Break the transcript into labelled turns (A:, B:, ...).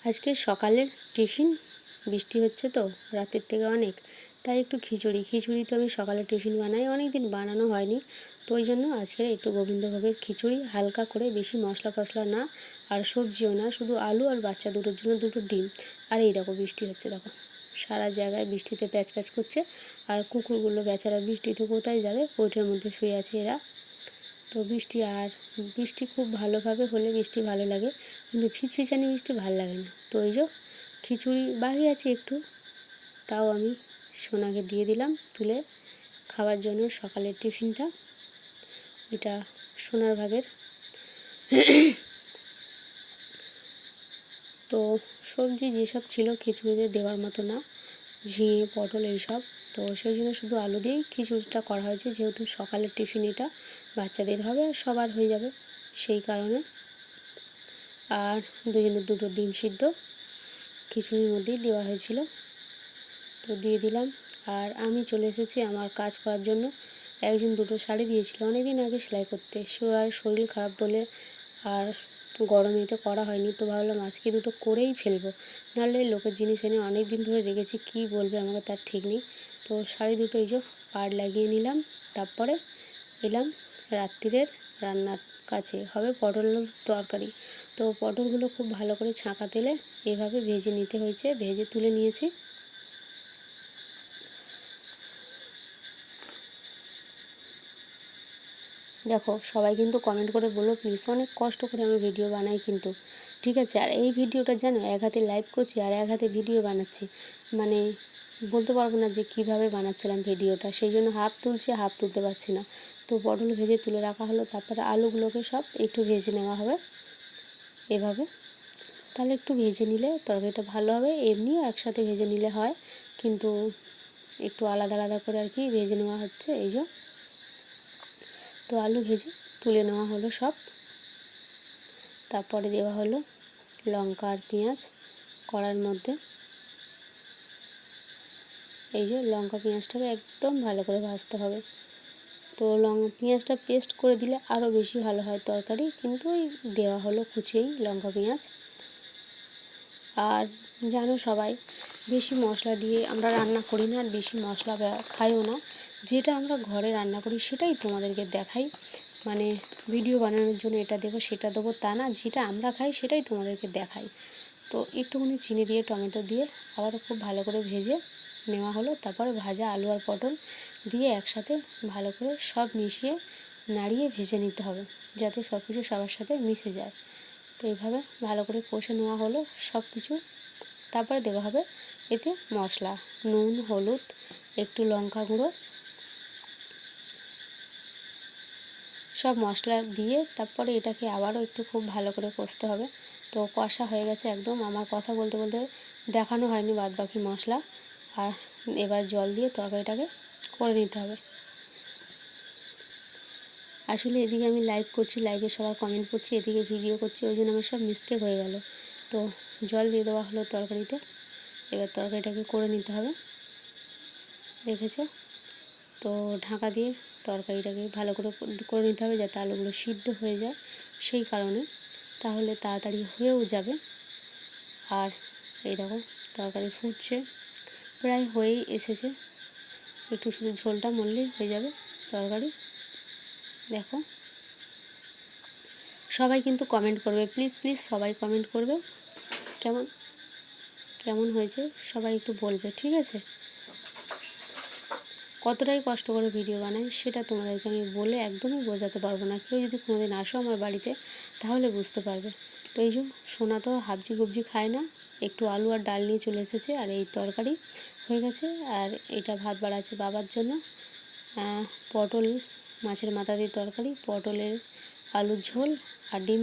A: আজকে সকালের টিফিন বৃষ্টি হচ্ছে তো রাতের থেকে অনেক, তাই একটু খিচুড়ি তো আমি সকালে টিফিন বানাই, অনেক দিন বানানো হয়নি, তো ওই জন্য আজকে একটু গোবিন্দভোগের খিচুড়ি, হালকা করে, বেশি মশলা ফসলা না, আর সবজিও না, শুধু আলু আর বাচ্চা দুটোর জন্য দুটো ডিম। আর এই দেখো বৃষ্টি হচ্ছে, দেখো সারা জায়গায় বৃষ্টিতে প্যাচ প্যাচ করছে, আর কুকুরগুলো বেচারা বৃষ্টিতে কোথায় যাবে, ওইটার মধ্যে শুয়ে আছে এরা। তো বৃষ্টি খুব ভালোভাবে হলে বৃষ্টি ভালো লাগে, কিন্তু ফিচফিচানি বৃষ্টি ভালো লাগে না। তো ওই যে খিচুড়ি বাকি আছে একটু, তাও আমি সোনাকে দিয়ে দিলাম তুলে খাওয়ার জন্য সকালের টিফিনটা, এটা সোনার ভাগের। তো সবজি যেসব ছিল খিচুড়িতে দেওয়ার মতো না, ঝিঙে পটল এইসব, তো সেই জন্য শুধু আলু দিয়েই খিচুড়িটা করা হয়েছে, যেহেতু সকালের টিফিন এটা বাচ্চাদের হবে আর সবার হয়ে যাবে সেই কারণে। আর দুজনের দুটো ডিম সিদ্ধ খিচুড়ির মধ্যেই দেওয়া হয়েছিল, তো দিয়ে দিলাম। আর আমি চলে এসেছি আমার কাজ করার জন্য। একজন দুটো শাড়ি দিয়েছিল অনেক দিন আগে সেলাই করতে, সে আর শরীর খারাপ বলে আর গরমেতে করা হয়নি, তো ভাবলাম আজকে দুটো করেই ফেলবো, নাহলে লোকের জিনিস এনে অনেক দিন ধরে রেখেছি, কী বলবে আমাকে তার ঠিক নেই। তো শাড়ি দুটো এই যে পাড় লাগিয়ে নিলাম, তারপরে এলাম রাত্রিরের রান্নার কাছে, হবে পটলের তরকারি। তো পটলগুলো খুব ভালো করে ছাঁকা তেলে এভাবে ভেজে নিতে হয়েছে, ভেজে তুলে নিয়েছি। দেখো সবাই কিন্তু কমেন্ট করে বলো প্লিজ, অনেক কষ্ট করে আমি ভিডিও বানাই কিন্তু, ঠিক আছে। আর এই ভিডিওটা জানো এক হাতে লাইভ করছি আর এক হাতে ভিডিও বানাচ্ছি, মানে বলতে পারবো না যে কিভাবে বানাচ্ছিলাম ভিডিওটা, সেই জন্য হাফ তুলছি হাফ তুলতে পারছি না। তো পটল ভেজে তুলে রাখা হলো, তারপরে আলুগুলোকে সব একটু ভেজে নেওয়া হবে এভাবে, তাহলে একটু ভেজে নিলে তরকারিটা ভালো হবে, এমনিও একসাথে ভেজে নিলে হয়, কিন্তু একটু আলাদা আলাদা করে আর কি ভেজে নেওয়া হচ্ছে এই যে। তো আলু ভেজে তুলে নেওয়া হলো সব, তারপরে দেওয়া হলো লঙ্কা আর পেঁয়াজ কড়ার মধ্যে, এই যে লঙ্কা পেঁয়াজটাকে একদম ভালো করে ভাজতে হবে। তো পেঁয়াজটা পেস্ট করে দিলে আরও বেশি ভালো হয় তরকারি, কিন্তু ওই দেওয়া হলো কুচিয়েই লঙ্কা পেঁয়াজ। আর জানো সবাই বেশি মশলা দিয়ে আমরা রান্না করি না, আর বেশি মশলা খাইও না, যেটা আমরা ঘরে রান্না করি সেটাই তোমাদেরকে দেখাই, মানে ভিডিও বানানোর জন্য এটা দেবো সেটা দেবো তা না, যেটা আমরা খাই সেটাই তোমাদেরকে দেখাই। তো একটুখানি চিনি দিয়ে টমেটো দিয়ে আবারও খুব ভালো করে ভেজে নেওয়া হলো, তারপরে ভাজা আলু আর পটল দিয়ে একসাথে ভালো করে সব মিশিয়ে নাড়িয়ে ভেজে নিতে হবে, যাতে সব কিছু সবার সাথে মিশে যায়। তো এইভাবে ভালো করে কষে নেওয়া হলো সব কিছু, তারপরে দেওয়া হবে এতে মশলা, নুন হলুদ একটু লঙ্কা গুঁড়ো, সব মশলা দিয়ে তারপরে এটাকে আবারও একটু খুব ভালো করে কষতে হবে। তো কষা হয়ে গেছে একদম, আমার কথা বলতে বলতে দেখানো হয়নি বাদ বাকি মশলা। আর এবার জল দিয়ে তরকারিটাকে করে নিতে হবে। আসলে এদিকে আমি লাইভ করছি, লাইভে সবার কমেন্ট করছি, এদিকে ভিডিও করছি, ওই জন্য আমার সব মিস্টেক হয়ে গেল। তো জল দিয়ে দেওয়া হলো তরকারিতে, এবার তরকারিটাকে করে নিতে হবে, দেখেছো। তো ঢাকা দিয়ে তরকারিটাকে ভালো করে করে নিতে হবে, যাতে আলুগুলো সিদ্ধ হয়ে যায় সেই কারণে, তাহলে তাড়াতাড়ি হয়েও যাবে। আর এই দেখো তরকারি ফুটছে, প্রায় হয়েই এসেছে, একটু শুধু ঝোলটা মরলেই হয়ে যাবে তরকারি। দেখো সবাই কিন্তু কমেন্ট করবে, প্লিজ প্লিজ সবাই কমেন্ট করবে কেমন কেমন হয়েছে, সবাই একটু বলবে, ঠিক আছে। কতটাই কষ্ট করে ভিডিও বানাই সেটা তোমাদেরকে আমি বলে একদমই বোঝাতে পারবো না, কেউ যদি কোনোদিন আসো আমার বাড়িতে তাহলে বুঝতে পারবে। তো এই যে সোনা তো হাবজি গুবজি খায় না, একটু আলু আর ডাল নিয়ে চলে এসেছে, আর এই তরকারি হয়ে গেছে, আর এটা ভাত বাড়াচ্ছে বাবার জন্য, পটল মাছের মাথা দিয়ে তরকারি, পটলের আলুর ঝোল আর ডিম।